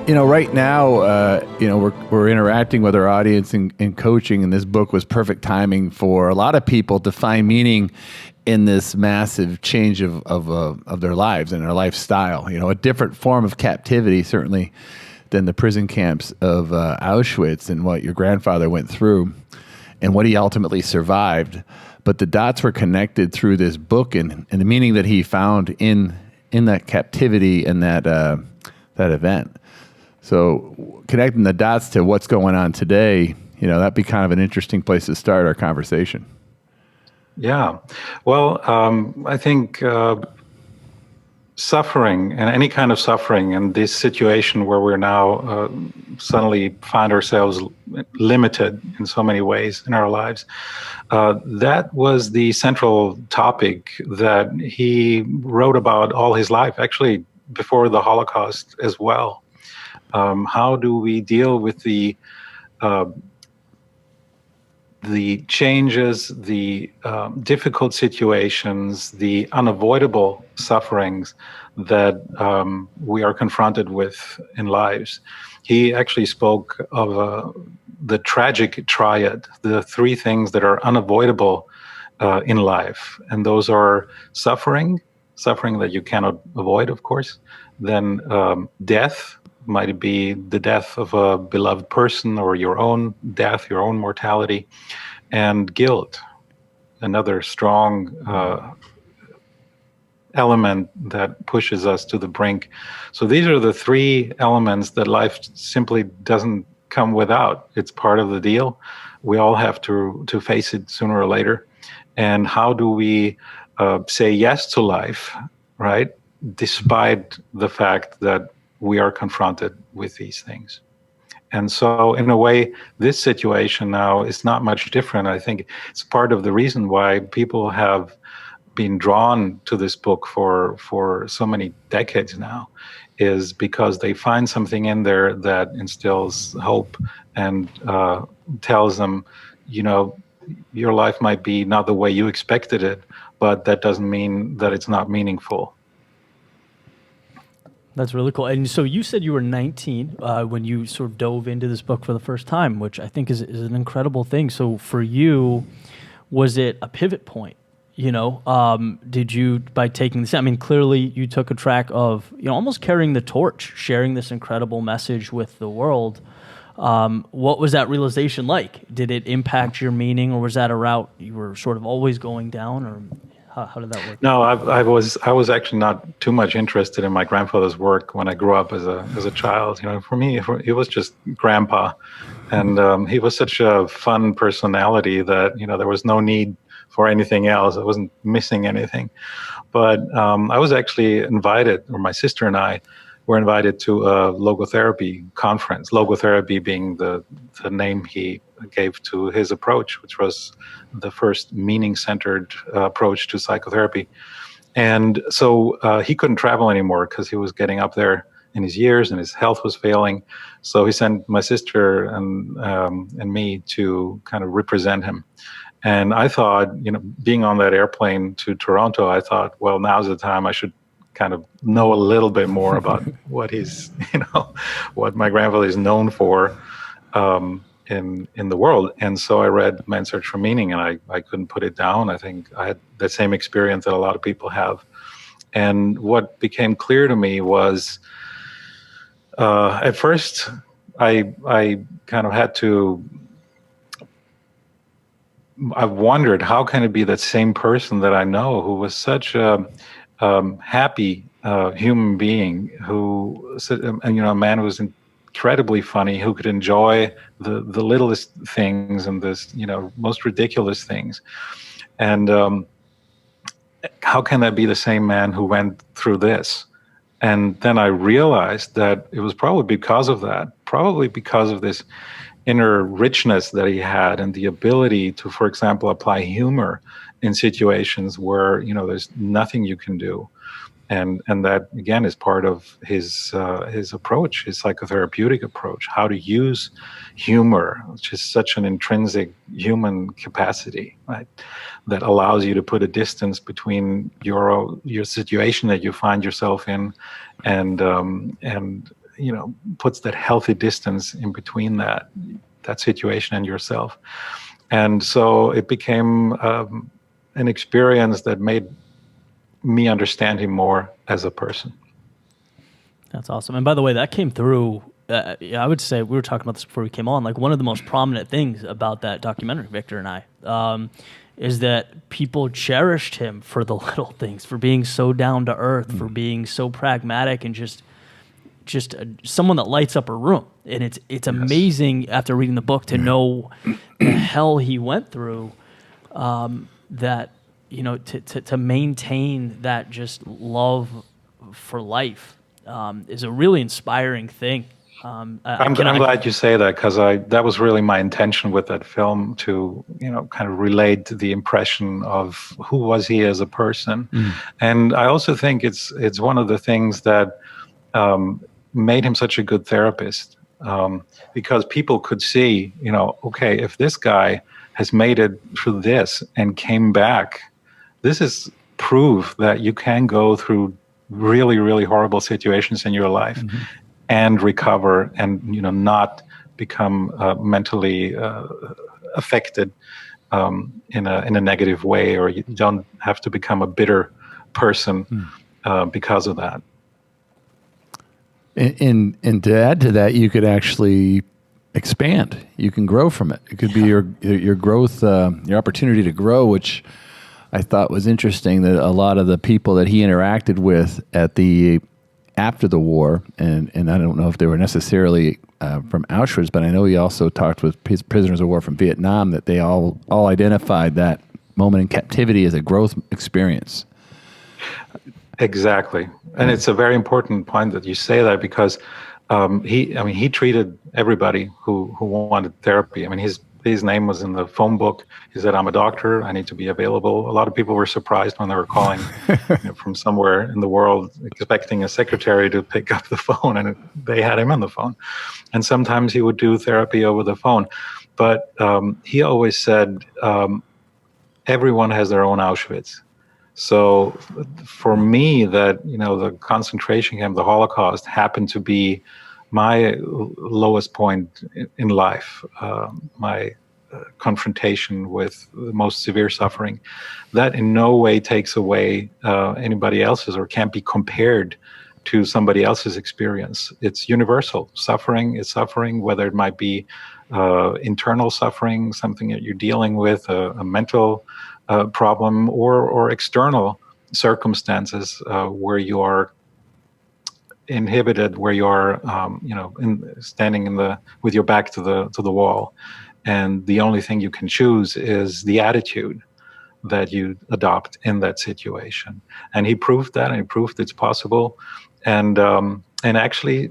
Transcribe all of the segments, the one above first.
Right now, we're interacting with our audience and coaching, and this book was perfect timing for a lot of people to find meaning in this massive change of their lives and their lifestyle. A different form of captivity, certainly, than the prison camps of Auschwitz and what your grandfather went through and what he ultimately survived. But the dots were connected through this book and the meaning that he found in that captivity and that event. So connecting the dots to what's going on today, that'd be kind of an interesting place to start our conversation. Yeah. Well, I think suffering and any kind of suffering in this situation where we're now suddenly find ourselves limited in so many ways in our lives, that was the central topic that he wrote about all his life, actually before the Holocaust as well. How do we deal with the changes, the difficult situations, the unavoidable sufferings that we are confronted with in lives? He actually spoke of the tragic triad, the three things that are unavoidable in life. And those are suffering that you cannot avoid, of course. Then death. Might it be the death of a beloved person or your own death, your own mortality, and guilt, another strong element that pushes us to the brink. So these are the three elements that life simply doesn't come without. It's part of the deal. We all have to face it sooner or later. And how do we say yes to life, right? Despite the fact that we are confronted with these things. And so in a way, this situation now is not much different. I think it's part of the reason why people have been drawn to this book for so many decades now, is because they find something in there that instills hope and tells them, your life might be not the way you expected it, but that doesn't mean that it's not meaningful. That's really cool. And so you said you were 19 when you sort of dove into this book for the first time, which I think is an incredible thing. So for you, was it a pivot point? Did you, by taking this, clearly you took a track of, almost carrying the torch, sharing this incredible message with the world. What was that realization like? Did it impact your meaning, or was that a route you were sort of always going down, or how did that work? No, I was actually not too much interested in my grandfather's work when I grew up as a child. For me, he was just grandpa, and he was such a fun personality that there was no need for anything else. I wasn't missing anything. But I was actually invited, or my sister and I were invited to a logotherapy conference. Logotherapy being the name he gave to his approach, which was the first meaning-centered approach to psychotherapy. And so he couldn't travel anymore because he was getting up there in his years and his health was failing. So he sent my sister and me to kind of represent him. And I thought, being on that airplane to Toronto, I thought, well, now's the time I should kind of know a little bit more about what he's, what my grandfather is known for in the world. And so I read Man's Search for Meaning, and I couldn't put it down. I think I had that same experience that a lot of people have. And what became clear to me was, at first, I kind of had to, I wondered, how can it be that same person that I know who was such a happy human being, who, a man who was incredibly funny, who could enjoy the littlest things and this, most ridiculous things. And how can that be the same man who went through this? And then I realized that it was probably because of that, probably because of this inner richness that he had and the ability to, for example, apply humor in situations where, there's nothing you can do. And that, again, is part of his approach, his psychotherapeutic approach, how to use humor, which is such an intrinsic human capacity, right, that allows you to put a distance between your situation that you find yourself in and puts that healthy distance in between that situation and yourself. And so it became an experience that made me understand him more as a person. That's awesome. And by the way, that came through. I would say, we were talking about this before we came on, like one of the most prominent things about that documentary, Victor and I, is that people cherished him for the little things, for being so down to earth, for being so pragmatic, and just someone that lights up a room. And it's amazing after reading the book to know the hell he went through, that, to maintain that just love for life is a really inspiring thing. I'm glad you say that, because that was really my intention with that film, to kind of relate the impression of who was he as a person. And I also think it's one of the things that made him such a good therapist, because people could see, okay, if this guy has made it through this and came back, this is proof that you can go through really, really horrible situations in your life and recover, and not become mentally affected in a negative way, or you don't have to become a bitter person because of that. And to add to that, you could actually expand. You can grow from it. It could be your growth, your opportunity to grow, which I thought was interesting, that a lot of the people that he interacted with after the war, and I don't know if they were necessarily from Auschwitz, but I know he also talked with prisoners of war from Vietnam, that they all identified that moment in captivity as a growth experience. Exactly. And it's a very important point that you say that, because he treated everybody who wanted therapy. I mean, his name was in the phone book. He said, "I'm a doctor. I need to be available." A lot of people were surprised when they were calling from somewhere in the world, expecting a secretary to pick up the phone, and they had him on the phone. And sometimes he would do therapy over the phone. But he always said, everyone has their own Auschwitz. So for me, that, the concentration camp, the Holocaust, happened to be my lowest point in life, my confrontation with the most severe suffering. That in no way takes away anybody else's, or can't be compared to somebody else's experience. It's universal. Suffering is suffering, whether it might be internal suffering, something that you're dealing with, a mental problem, or external circumstances where you are inhibited, where you are standing with your back to the wall, and the only thing you can choose is the attitude that you adopt in that situation. And he proved that, and he proved it's possible. And actually,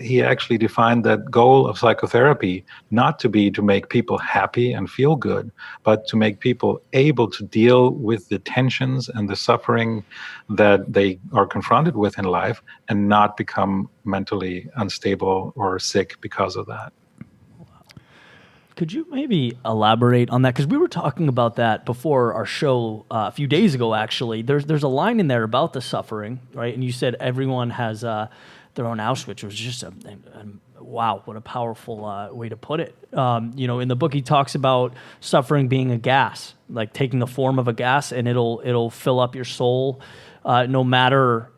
he actually defined that goal of psychotherapy not to be to make people happy and feel good, but to make people able to deal with the tensions and the suffering that they are confronted with in life, and not become mentally unstable or sick because of that. Could you maybe elaborate on that? Because we were talking about that before our show a few days ago, actually. There's a line in there about the suffering, right? And you said everyone has their own Auschwitz, which was just wow, what a powerful way to put it. In the book, he talks about suffering being a gas, like taking the form of a gas, and it'll fill up your soul, no matter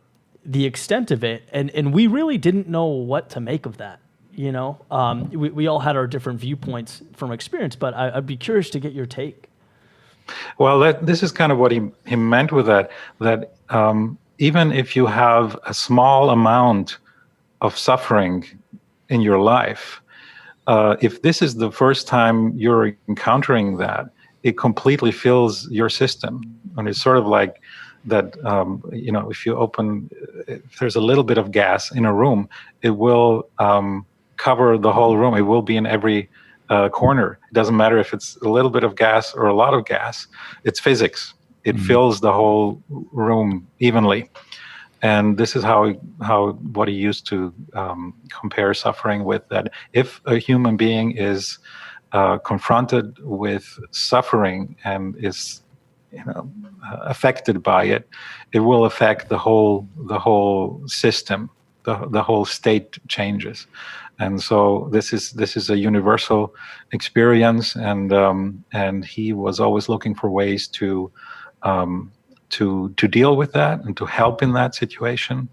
the extent of it. And we really didn't know what to make of that. We all had our different viewpoints from experience, but I'd be curious to get your take. Well, this is kind of what he meant with that even if you have a small amount of suffering in your life, if this is the first time you're encountering that, it completely fills your system. And it's sort of like that, if there's a little bit of gas in a room, it will cover the whole room. It will be in every corner. It doesn't matter if it's a little bit of gas or a lot of gas. It's physics. It fills the whole room evenly. And this is what he used to compare suffering with, that if a human being is confronted with suffering and is affected by it, it will affect the whole system, the whole state changes. And so this is a universal experience, and he was always looking for ways to deal with that and to help in that situation.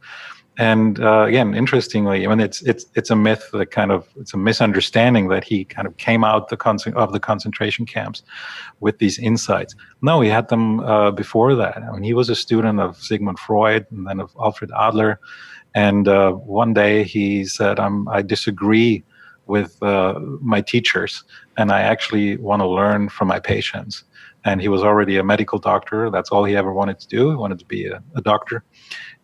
And again, interestingly, I mean, it's a myth that it's a misunderstanding that he kind of came out of the concentration camps with these insights. No, he had them before that. I mean, he was a student of Sigmund Freud and then of Alfred Adler. And one day he said, I disagree with my teachers, and I actually want to learn from my patients. And he was already a medical doctor. That's all he ever wanted to do. He wanted to be a doctor.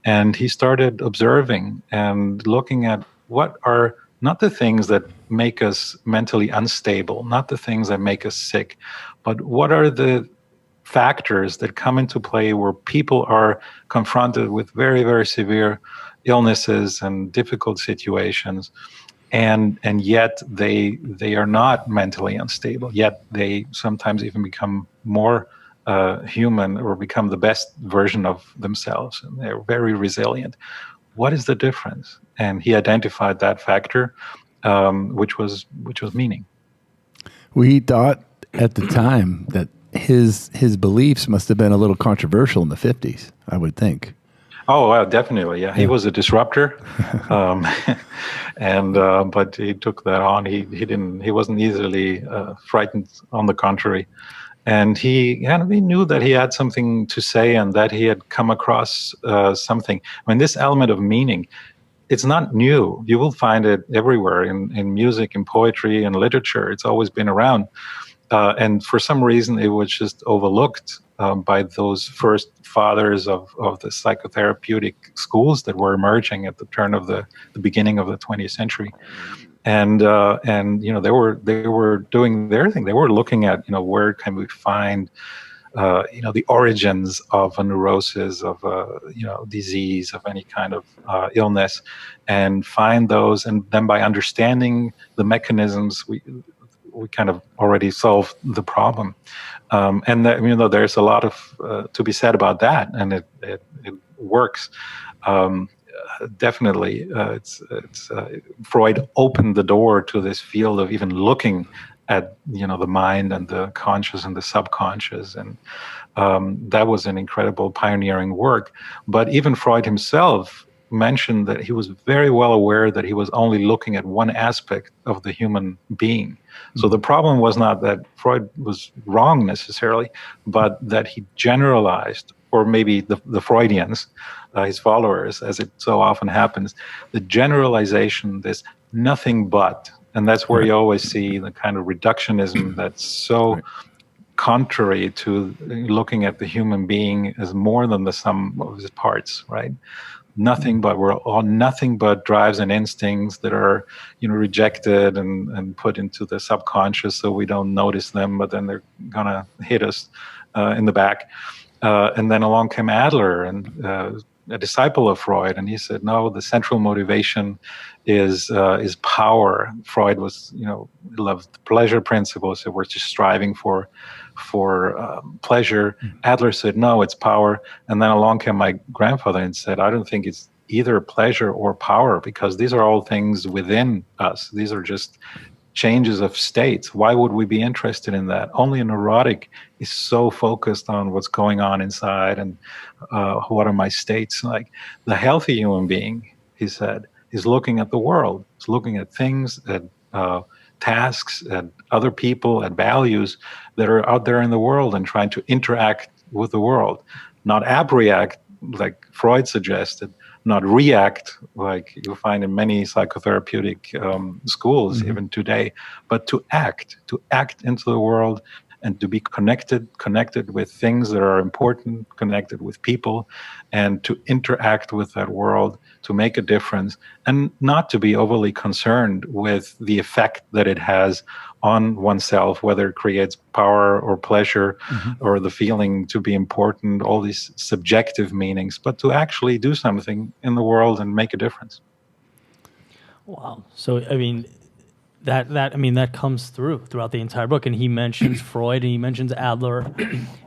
And he started observing and looking at what are not the things that make us mentally unstable, not the things that make us sick, but what are the factors that come into play where people are confronted with very, very severe illnesses and difficult situations, and yet they are not mentally unstable, yet they sometimes even become more human or become the best version of themselves, and they're very resilient. What is the difference? And he identified that factor, which was meaning. We thought at the time that his beliefs must have been a little controversial in the 50s, I would think. Oh, well, definitely. Yeah. He was a disruptor. But he took that on. He wasn't easily frightened, on the contrary. And he knew that he had something to say and that he had come across something. I mean, this element of meaning, it's not new. You will find it everywhere in music, in poetry, and literature. It's always been around. And for some reason, it was just overlooked by those first fathers of the psychotherapeutic schools that were emerging at the turn of the beginning of the 20th century. And they were doing their thing. They were looking at where can we find the origins of a neurosis, of a disease, of any kind of illness, and find those, and then by understanding the mechanisms, we kind of already solved the problem. And there's a lot of to be said about that, and it works. Definitely, Freud opened the door to this field of even looking at the mind and the conscious and the subconscious, and that was an incredible pioneering work. But even Freud himself mentioned that he was very well aware that he was only looking at one aspect of the human being. So the problem was not that Freud was wrong necessarily, but that he generalized, or maybe the Freudians, his followers, as it so often happens, the generalization, this nothing but, and that's where you always see the kind of reductionism that's so contrary to looking at the human being as more than the sum of his parts, right? Nothing but, we're all nothing but drives and instincts that are rejected and put into the subconscious so we don't notice them, but then they're gonna hit us in the back. And then along came Adler, and a disciple of Freud, and he said, no, the central motivation is power. Freud was, loved the pleasure principle, so we're just striving for pleasure. Adler said, no, it's power. And then along came my grandfather and said, I don't think it's either pleasure or power, because these are all things within us. These are just changes of states. Why would we be interested in that? Only a neurotic is so focused on what's going on inside and what are my states. Like the healthy human being, he said, is looking at the world. He's looking at things, at tasks, at other people, at values that are out there in the world, and trying to interact with the world, not abreact like Freud suggested, not react like you'll find in many psychotherapeutic schools even today, but to act into the world and to be connected with things that are important, connected with people, and to interact with that world, to make a difference, and not to be overly concerned with the effect that it has on oneself, whether it creates power or pleasure or the feeling to be important, all these subjective meanings, but to actually do something in the world and make a difference. Wow. So, I mean, that comes throughout the entire book. And he mentions Freud and he mentions Adler.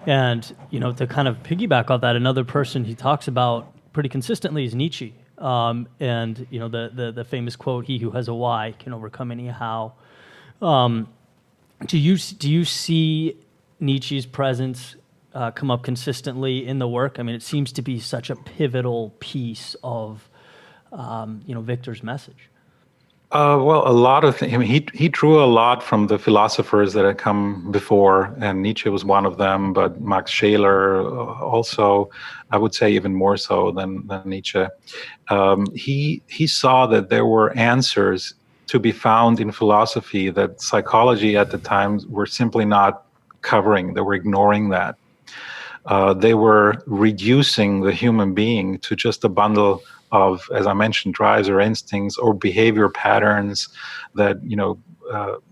And, to kind of piggyback off that, another person he talks about pretty consistently is Nietzsche. And the famous quote, "He who has a why can overcome any how." Do you see Nietzsche's presence come up consistently in the work? I mean, it seems to be such a pivotal piece of Viktor's message. Well, a lot of things. I mean, he drew a lot from the philosophers that had come before, and Nietzsche was one of them. But Max Scheler also, I would say, even more so than Nietzsche. He saw that there were answers to be found in philosophy that psychology at the time were simply not covering. They were ignoring that. They were reducing the human being to just a bundle of, as I mentioned, drives or instincts or behavior patterns that,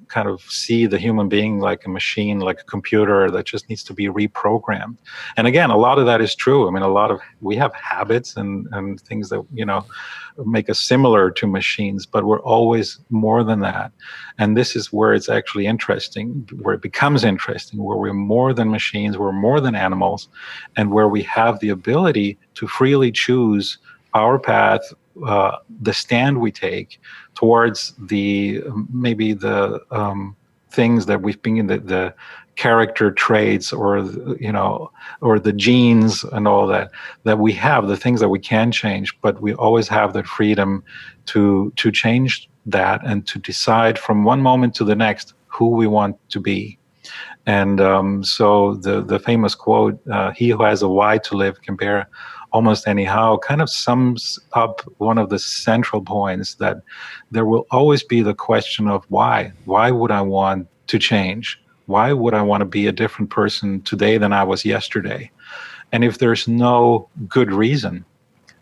kind of see the human being like a machine, like a computer that just needs to be reprogrammed. And again, a lot of that is true. I mean, we have habits and things that, make us similar to machines, but we're always more than that. And this is where it's actually interesting, where it becomes interesting, where we're more than machines, we're more than animals, and where we have the ability to freely choose our path, the stand we take towards maybe the things that we've been in the character traits or the genes and all that we have, the things that we can change, but we always have the freedom to change that and to decide from one moment to the next who we want to be. And so the famous quote, "He who has a why to live can bear almost anyhow," kind of sums up one of the central points, that there will always be the question of why. Why would I want to change? Why would I want to be a different person today than I was yesterday? And if there's no good reason,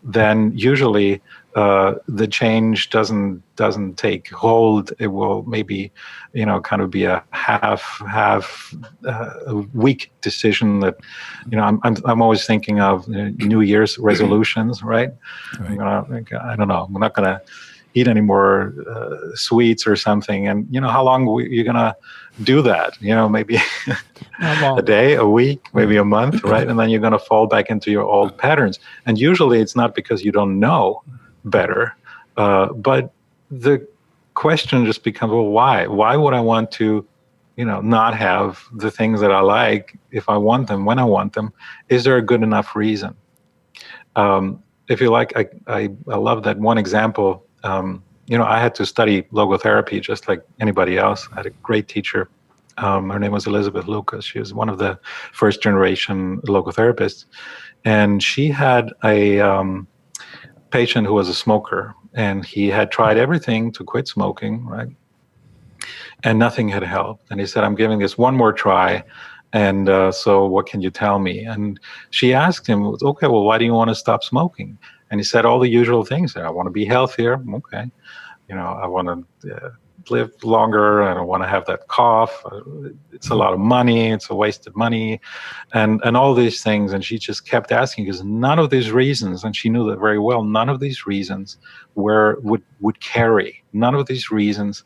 then usually the change doesn't take hold. It will maybe, kind of be a half weak decision that, I'm always thinking of New Year's resolutions, right? I don't know. I'm not gonna eat any more sweets or something. And how long you're gonna do that? Maybe a day, a week, maybe a month, right? And then you're gonna fall back into your old patterns. And usually it's not because you don't know better, but the question just becomes, well, why? Why would I want to, not have the things that I like if I want them, when I want them? Is there a good enough reason? If you like, I love that one example. I had to study logotherapy just like anybody else. I had a great teacher. Her name was Elizabeth Lucas. She was one of the first generation logotherapists. And she had a patient who was a smoker, and he had tried everything to quit smoking, right? And nothing had helped. And he said, "I'm giving this one more try. And so what can you tell me?" And she asked him, "Okay, well, why do you want to stop smoking?" And he said all the usual things. "I want to be healthier." Okay. I want to live longer. I don't want to have that cough. It's a lot of money. It's a wasted money, and all these things. And she just kept asking, because none of these reasons, and she knew that very well, none of these reasons would carry. None of these reasons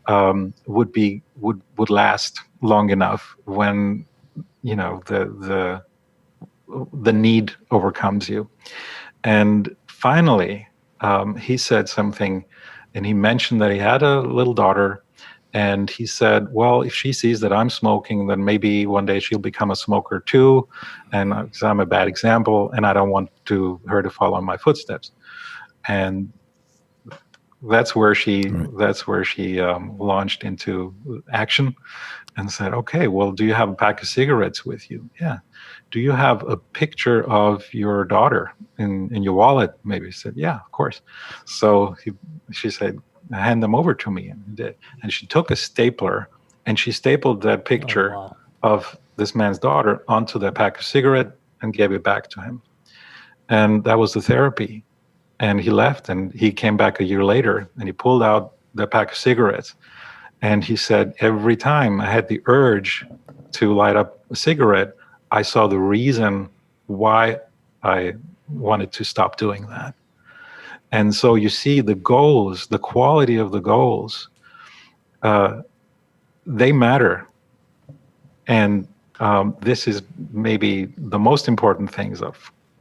would last long enough when the need overcomes you. And finally, he said something. And he mentioned that he had a little daughter, and he said, well, if she sees that I'm smoking, then maybe one day she'll become a smoker too, and because I'm a bad example, and I don't want her to follow in my footsteps. And that's where she launched into action and said, "Okay, well, do you have a pack of cigarettes with you?" "Yeah." "Do you have a picture of your daughter in your wallet?" Maybe. He said, "Yeah, of course." So she said, "Hand them over to me." And he did. And she took a stapler and she stapled that picture of this man's daughter onto that pack of cigarette and gave it back to him. And that was the therapy. And he left, and he came back a year later, and he pulled out the pack of cigarettes. And he said, every time I had the urge to light up a cigarette, I saw the reason why I wanted to stop doing that. And so you see the goals, the quality of the goals, they matter. And this is maybe the most important things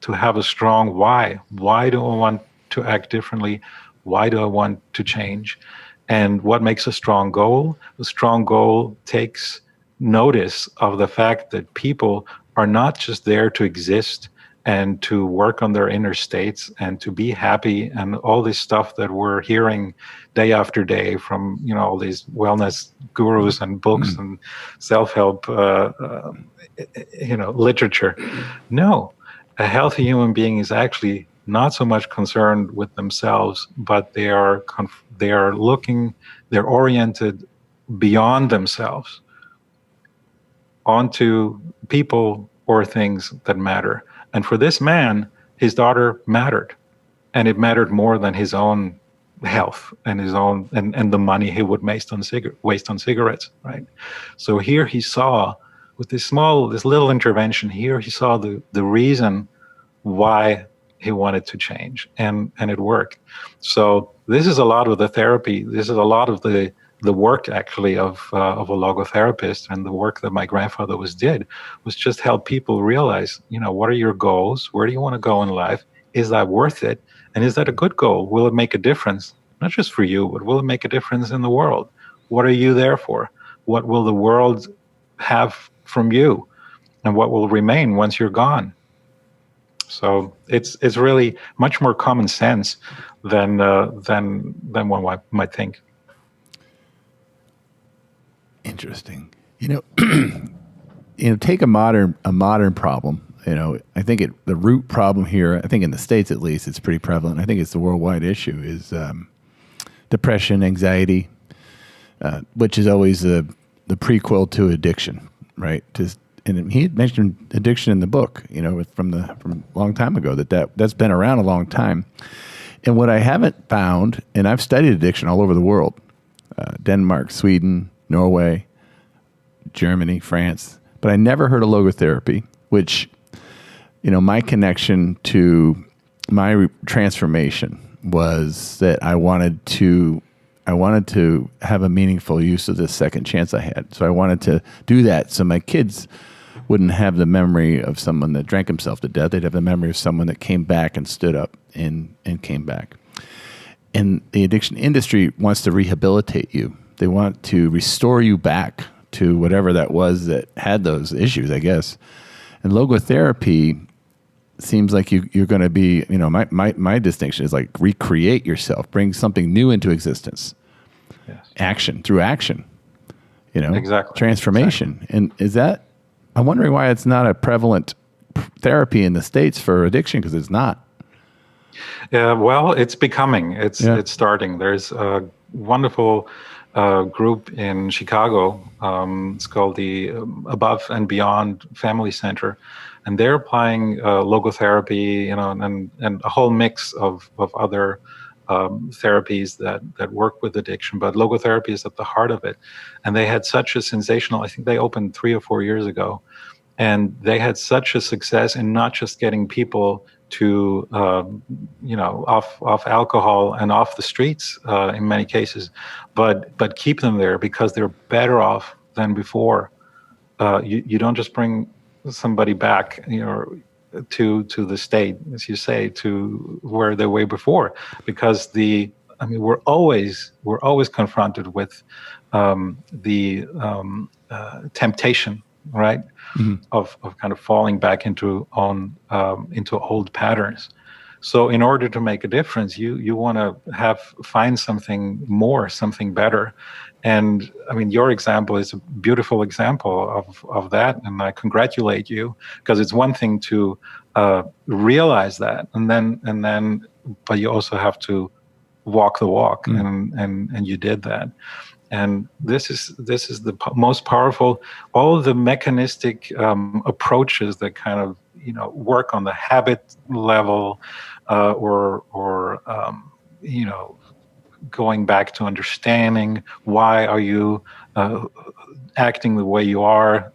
to have a strong why. Why do I want to act differently? Why do I want to change? And what makes a strong goal? A strong goal takes notice of the fact that people are not just there to exist and to work on their inner states and to be happy and all this stuff that we're hearing day after day from all these wellness gurus and books and self-help literature. No, a healthy human being is actually not so much concerned with themselves, but they're oriented beyond themselves onto people or things that matter. And for this man, his daughter mattered, and it mattered more than his own health and his own and the money he would waste on cigarettes, right? So here he saw, with this little intervention here, he saw the reason why he wanted to change, and it worked. So this is a lot of the therapy. This is a lot of the work actually of a logotherapist, and the work that my grandfather did was just help people realize, what are your goals? Where do you want to go in life? Is that worth it? And is that a good goal? Will it make a difference? Not just for you, but will it make a difference in the world? What are you there for? What will the world have from you? And what will remain once you're gone? So it's really much more common sense than one might think. Interesting. Take a modern problem. I think the root problem here, I think in the States at least, it's pretty prevalent. I think it's the worldwide issue, is depression, anxiety, which is always the prequel to addiction, right? And he had mentioned addiction in the book, from a long time ago, that's been around a long time. And what I haven't found, and I've studied addiction all over the world, Denmark, Sweden, Norway, Germany, France, but I never heard of logotherapy, which, my connection to my transformation was that I wanted to have a meaningful use of this second chance I had. So I wanted to do that so my kids wouldn't have the memory of someone that drank himself to death. They'd have the memory of someone that came back and stood up and came back. And the addiction industry wants to rehabilitate you. They want to restore you back to whatever that was that had those issues, I guess. And logotherapy seems like you're going to be, my distinction is like recreate yourself, bring something new into existence. Yes. Through action, exactly. Transformation. Exactly. And I'm wondering why it's not a prevalent therapy in the States for addiction, because it's not. Yeah, well, it's becoming. It's starting. There's a wonderful group in Chicago. It's called the Above and Beyond Family Center, and they're applying logotherapy, and a whole mix of other therapies that work with addiction. But logotherapy is at the heart of it, and they had such a sensational. I think they opened 3 or 4 years ago, and they had such a success in not just getting people to off alcohol and off the streets in many cases, but keep them there because they're better off than before. You don't just bring somebody back, to the state, as you say, to where they were before, because we're always confronted with the temptation, right? Mm-hmm. Of kind of falling back into old patterns. So in order to make a difference, you want to find something more, something better. And your example is a beautiful example of that, and I congratulate you, because it's one thing to realize that, and then, but you also have to walk the walk, and you did that. And this is the most powerful. All of the mechanistic approaches that kind of work on the habit level, or going back to understanding why are you acting the way you are.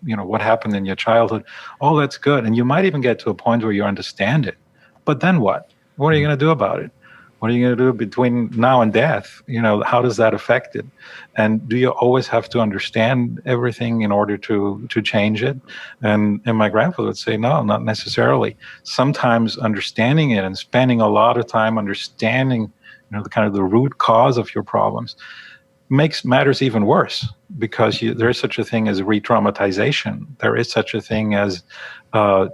What happened in your childhood. All that's good, and you might even get to a point where you understand it. But then what? What are you going to do about it? What are you going to do between now and death? How does that affect it? And do you always have to understand everything in order to change it? And my grandfather would say, no, not necessarily. Sometimes understanding it and spending a lot of time understanding, the kind of the root cause of your problems makes matters even worse, because there is such a thing as re-traumatization. There is such a thing as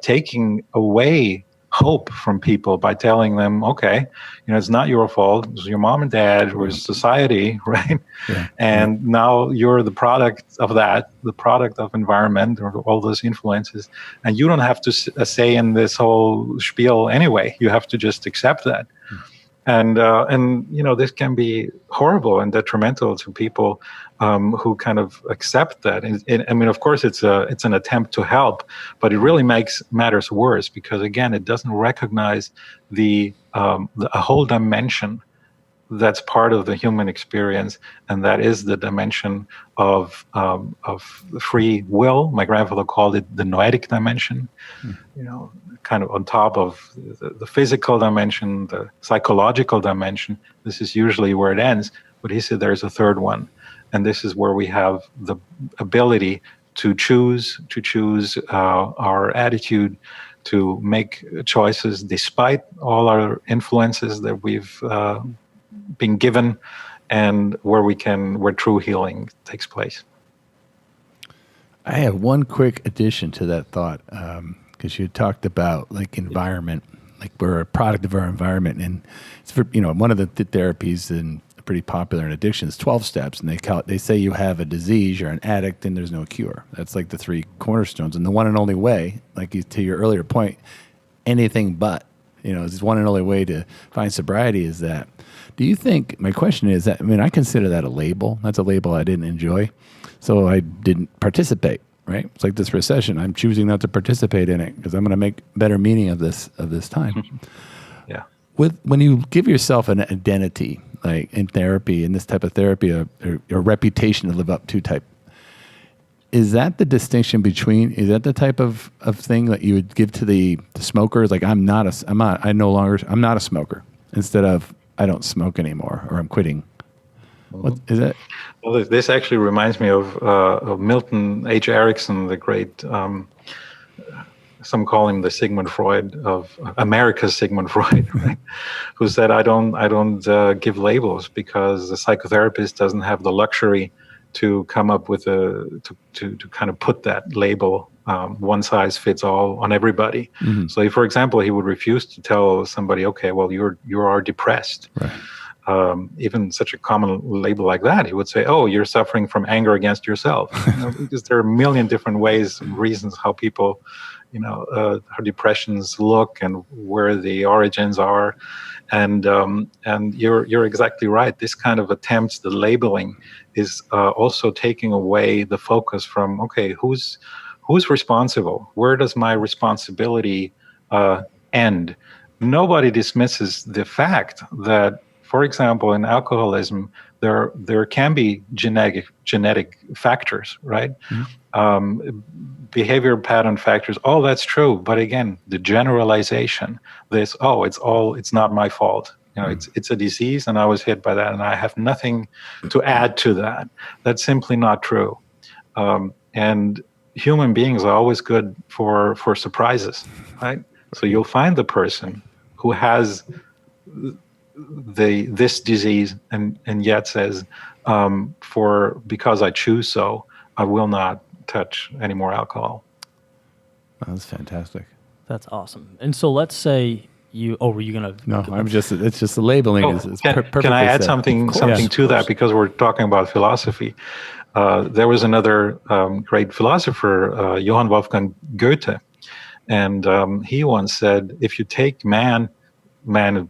taking away hope from people by telling them, okay, it's not your fault. It was your mom and dad or society, right? Yeah. And now you're the product of that, the product of environment or all those influences. And you don't have to say in this whole spiel anyway. You have to just accept that. And this can be horrible and detrimental to people who kind of accept that. And of course, it's an attempt to help, but it really makes matters worse, because again, it doesn't recognize a whole dimension that's part of the human experience, and that is the dimension of free will. My grandfather called it the noetic dimension. Kind of on top of the physical dimension, the psychological dimension. This is usually where it ends. But he said there's a third one, and this is where we have the ability to choose our attitude, to make choices despite all our influences that we've been given, and where true healing takes place. I have one quick addition to that thought, because you talked about like environment, like we're a product of our environment, and it's for, one of the therapies and pretty popular in addiction is 12 steps, and they say you have a disease, you're an addict, and there's no cure. That's like the three cornerstones, and the one and only way, to your earlier point, anything but, is one and only way to find sobriety is that. Do you think, my question is that, I consider that a label. That's a label I didn't enjoy, so I didn't participate. Right? It's like this recession. I'm choosing not to participate in it because I'm going to make better meaning of this time. Yeah. When you give yourself an identity, like in therapy, in this type of therapy, a reputation to live up to type, is that the distinction between? Is that the type of thing that you would give to the smokers? Like I'm not a smoker, instead of I don't smoke anymore, or I'm quitting. What is it? Well, this actually reminds me of Milton H. Erickson, the great, some call him the Sigmund Freud of America's Sigmund Freud, right? Who said, I don't give labels, because the psychotherapist doesn't have the luxury to come up with to kind of put that label, one size fits all on everybody. Mm-hmm. So, for example, he would refuse to tell somebody, okay, well, you are depressed. Right. Even such a common label like that, he would say, oh, you're suffering from anger against yourself. Because there are a million different ways and reasons how people, how depressions look and where the origins are. And you're exactly right. This kind of attempts, the labeling, is also taking away the focus from, okay, who's responsible? Where does my responsibility end? Nobody dismisses the fact that, for example, in alcoholism, there can be genetic factors, right? Mm-hmm. Behavior pattern factors, all that's true. But again, the generalization, it's not my fault. It's a disease, and I was hit by that, and I have nothing to add to that. That's simply not true. And human beings are always good for surprises, right? So you'll find the person who has this disease and yet says, because I choose so, I will not touch any more alcohol. That's fantastic. That's awesome. And so let's say were you gonna? No, it's just the labeling is perfectly Can I add said. something to that, because we're talking about philosophy? There was another great philosopher, Johann Wolfgang Goethe, and he once said, if you take man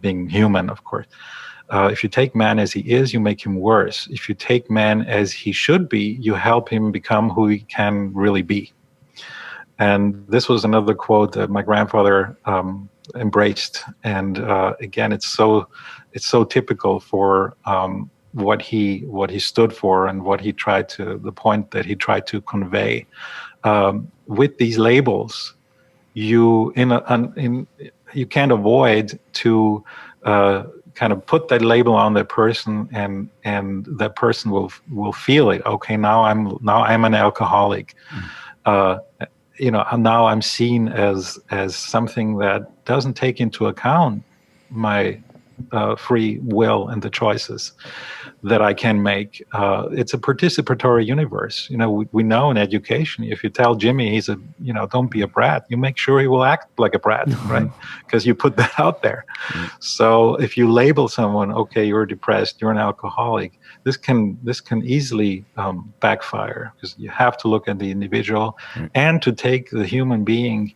being human, of course, if you take man as he is, you make him worse. If you take man as he should be, you help him become who he can really be. And this was another quote that my grandfather embraced. And again, it's so typical for what he stood for and the point that he tried to convey. With these labels, you can't avoid to kind of put that label on that person, and that person will feel it. Okay, now I'm an alcoholic. Now I'm seen as something that doesn't take into account my free will and the choices that I can make. It's a participatory universe. We know in education, if you tell Jimmy don't be a brat, you make sure he will act like a brat, right? Because you put that out there. So if you label someone, okay, you're depressed, you're an alcoholic, this can easily backfire, because you have to look at the individual and to take the human being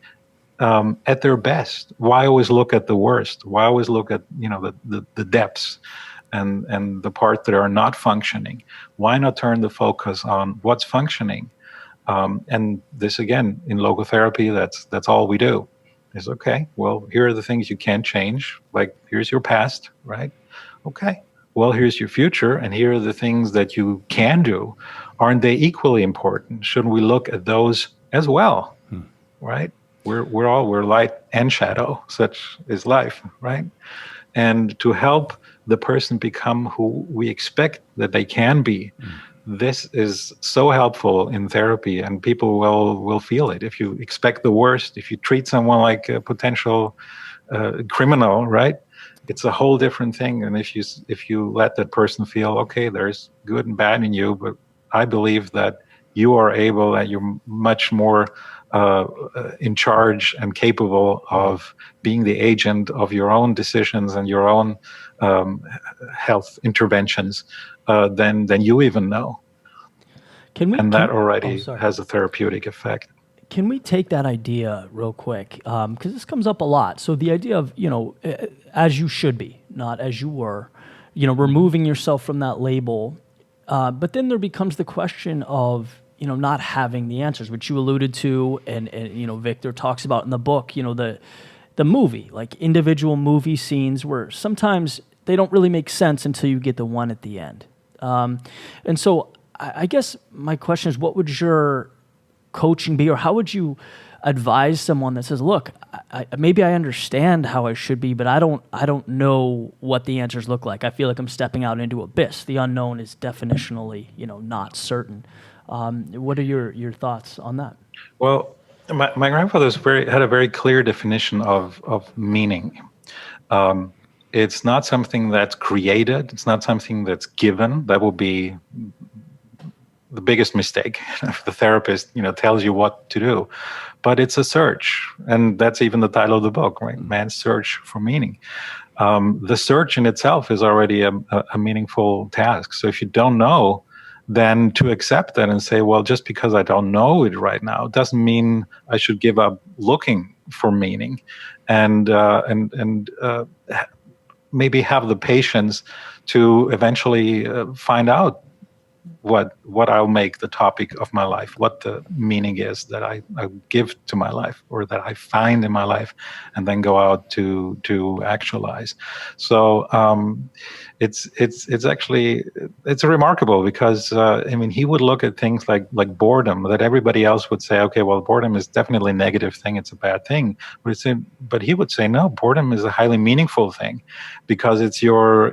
at their best. Why always look at the worst? Why always look at the depths and the parts that are not functioning? Why not turn the focus on what's functioning? And this, again, in logotherapy, that's all we do. Is, okay, well, here are the things you can't change. Like, here's your past, right? Okay, well, here's your future, and here are the things that you can do. Aren't they equally important? Shouldn't we look at those as well? Right? We're light and shadow. Such is life, right? And to help the person become who we expect that they can be, this is so helpful in therapy, and people will feel it. If you expect the worst, if you treat someone like a potential criminal, right, it's a whole different thing. And if you let that person feel, okay, there's good and bad in you, but I believe that you are able, that you're much more in charge and capable of being the agent of your own decisions and your own health interventions than you even know. That already has a therapeutic effect. Can we take that idea real quick? Because this comes up a lot. So the idea of, as you should be, not as you were, removing yourself from that label. But then there becomes the question of, not having the answers, which you alluded to, and Viktor talks about in the book, the movie, like individual movie scenes where sometimes they don't really make sense until you get the one at the end. And so I guess my question is, what would your coaching be, or how would you advise someone that says, look, maybe I understand how I should be, but I don't know what the answers look like. I feel like I'm stepping out into abyss. The unknown is definitionally, not certain. What are your thoughts on that? Well, my grandfather had a very clear definition of meaning. It's not something that's created. It's not something that's given. That will be the biggest mistake if the therapist, tells you what to do. But it's a search, and that's even the title of the book, right? Man's Search for Meaning. The search in itself is already a meaningful task. So if you don't know, then to accept that and say, well, just because I don't know it right now doesn't mean I should give up looking for meaning, and maybe have the patience to eventually find out what I'll make the topic of my life, what the meaning is that I give to my life, or that I find in my life, and then go out to actualize. So it's actually remarkable, because he would look at things like boredom, that everybody else would say, okay, well, boredom is definitely a negative thing, it's a bad thing, but he would say, no, boredom is a highly meaningful thing, because it's your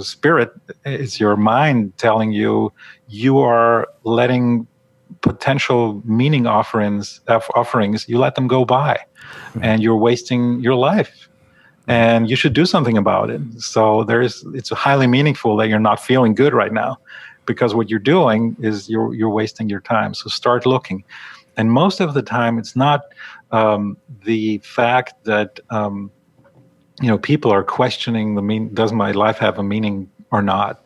spirit, it's your mind telling you are letting potential meaning offerings, you let them go by, and you're wasting your life, and you should do something about it. So it's highly meaningful that you're not feeling good right now, because what you're doing is you're wasting your time. So start looking. And most of the time, it's not the fact that people are questioning does my life have a meaning or not?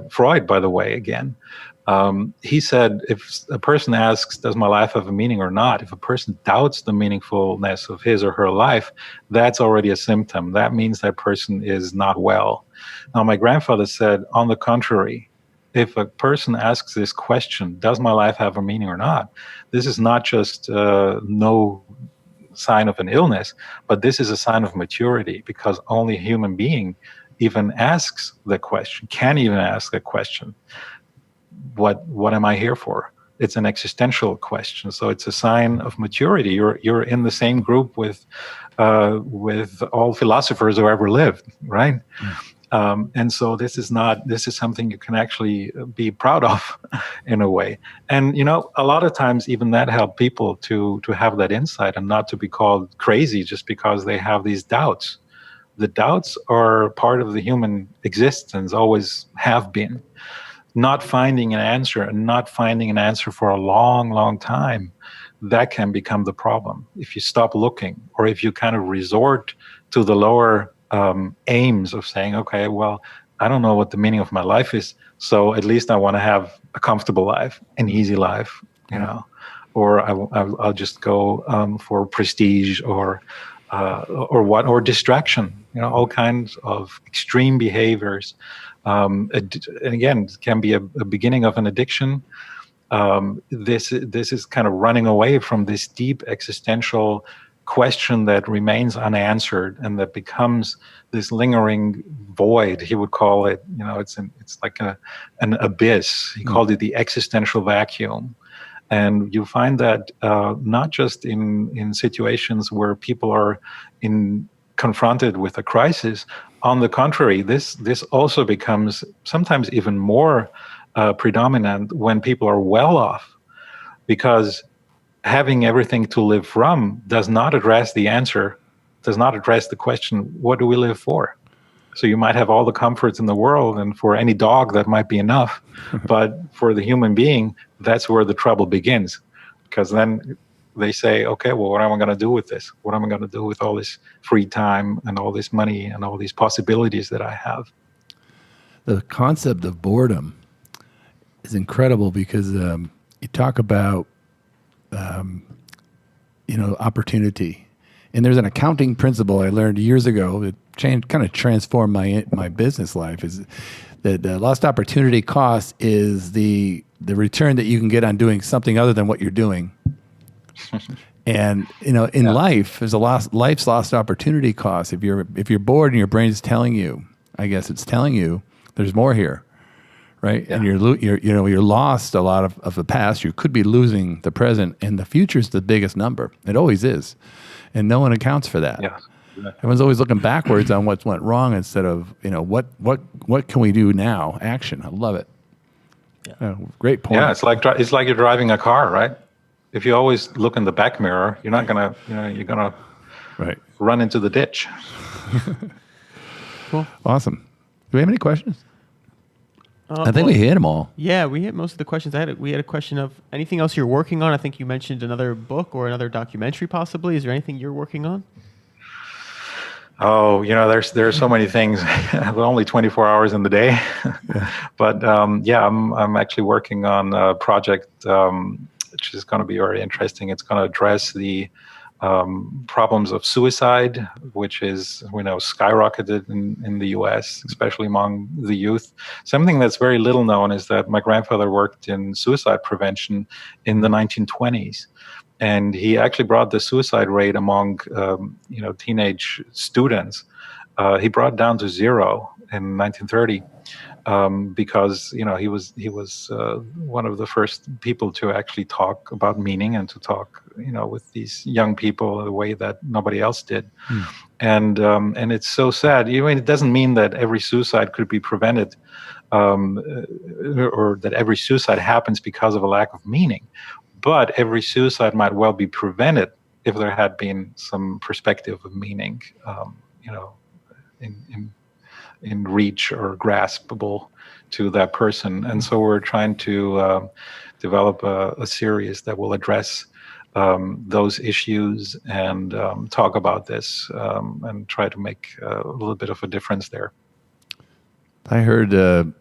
Freud, by the way, again, he said, if a person asks, does my life have a meaning or not? If a person doubts the meaningfulness of his or her life, that's already a symptom. That means that person is not well. Now, my grandfather said, on the contrary, if a person asks this question, does my life have a meaning or not? This is not just no sign of an illness, but this is a sign of maturity, because only a human being even asks the question, can even ask the question, what am I here for? it's an existential question. So it's a sign of maturity. You're in the same group with all philosophers who ever lived, right? And so this is something you can actually be proud of in a way. And, a lot of times even that helped people to have that insight and not to be called crazy just because they have these doubts. The doubts are part of the human existence, always have been. Not finding an answer and not finding an answer for a long, long time, that can become the problem. If you stop looking, or if you kind of resort to the lower aims of saying, okay, well, I don't know what the meaning of my life is, so at least I want to have a comfortable life, an easy life, or I'll just go for prestige or distraction, all kinds of extreme behaviors. And again, it can be a beginning of an addiction. This is kind of running away from this deep existential question that remains unanswered and that becomes this lingering void. He would call it, it's like an abyss. He called it the existential vacuum. And you find that not just in situations where people are confronted with a crisis. On the contrary, this also becomes sometimes even more predominant when people are well off, because having everything to live from does not address the question, what do we live for? So you might have all the comforts in the world, and for any dog that might be enough, but for the human being, that's where the trouble begins, because then they say, okay, well, what am I going to do with this? What am I going to do with all this free time and all this money and all these possibilities that I have? The concept of boredom is incredible because you talk about, opportunity. And there's an accounting principle I learned years ago that kind of transformed my business life, is that the lost opportunity cost is the return that you can get on doing something other than what you're doing. And in life, there's life's lost opportunity cost. If you're bored and your brain's telling you, I guess it's telling you there's more here, right? Yeah. And you're lost a lot of the past. You could be losing the present, and the future is the biggest number. It always is, and no one accounts for that. Yeah. Everyone's always looking backwards on what went wrong instead of what can we do now? Action. I love it. Yeah. Great point. Yeah, it's like you're driving a car, right? If you always look in the back mirror, you're not gonna, you're gonna run into the ditch. Cool. Awesome. Do we have any questions? I think we hit them all. Yeah, we hit most of the questions. We had a question of anything else you're working on. I think you mentioned another book or another documentary, possibly. Is there anything you're working on? Oh, there's so many things. Only 24 hours in the day, but I'm actually working on a project which is going to be very interesting. It's going to address the problems of suicide, which is, skyrocketed in the U.S., especially among the youth. Something that's very little known is that my grandfather worked in suicide prevention in the 1920s. And he actually brought the suicide rate among, teenage students. He brought it down to 0 in 1930 because, he was one of the first people to actually talk about meaning and to talk, with these young people the way that nobody else did. And it's so sad. It doesn't mean that every suicide could be prevented or that every suicide happens because of a lack of meaning. But every suicide might well be prevented if there had been some perspective of meaning, in reach or graspable to that person. And so we're trying to develop a series that will address those issues and talk about this and try to make a little bit of a difference there. I heard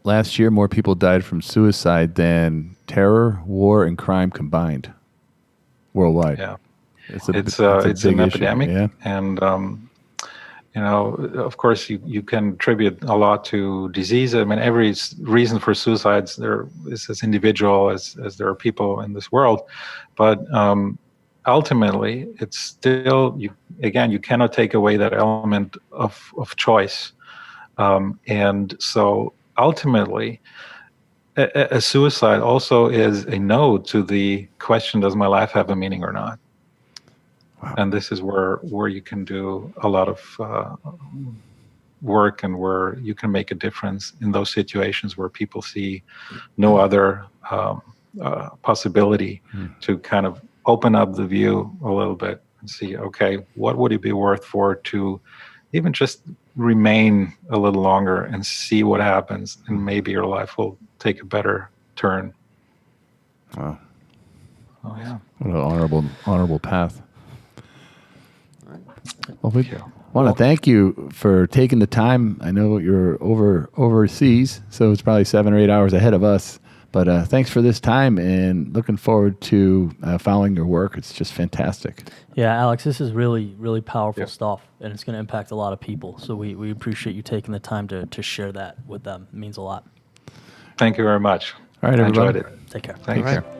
last year more people died from suicide than terror, war, and crime combined worldwide. Yeah, it's an epidemic, yeah. And of course, you can attribute a lot to disease. I mean, every reason for suicides there is as individual as there are people in this world, but ultimately, it's still you cannot take away that element of choice. And so ultimately, a suicide also is a no to the question, does my life have a meaning or not? Wow. And this is where you can do a lot of work, and where you can make a difference in those situations where people see no other possibility to kind of open up the view a little bit and see, okay, what would it be worth for to even just remain a little longer and see what happens, and maybe your life will take a better turn. Wow. Oh yeah. What an honorable path. Well, we want to thank you for taking the time. I know you're overseas, so it's probably 7 or 8 hours ahead of us. But thanks for this time, and looking forward to following your work. It's just fantastic. Yeah, Alex, this is really, really powerful stuff, and it's going to impact a lot of people. So we appreciate you taking the time to share that with them. It means a lot. Thank you very much. All right, I everybody. enjoyed it. Take care. Thanks. Take care.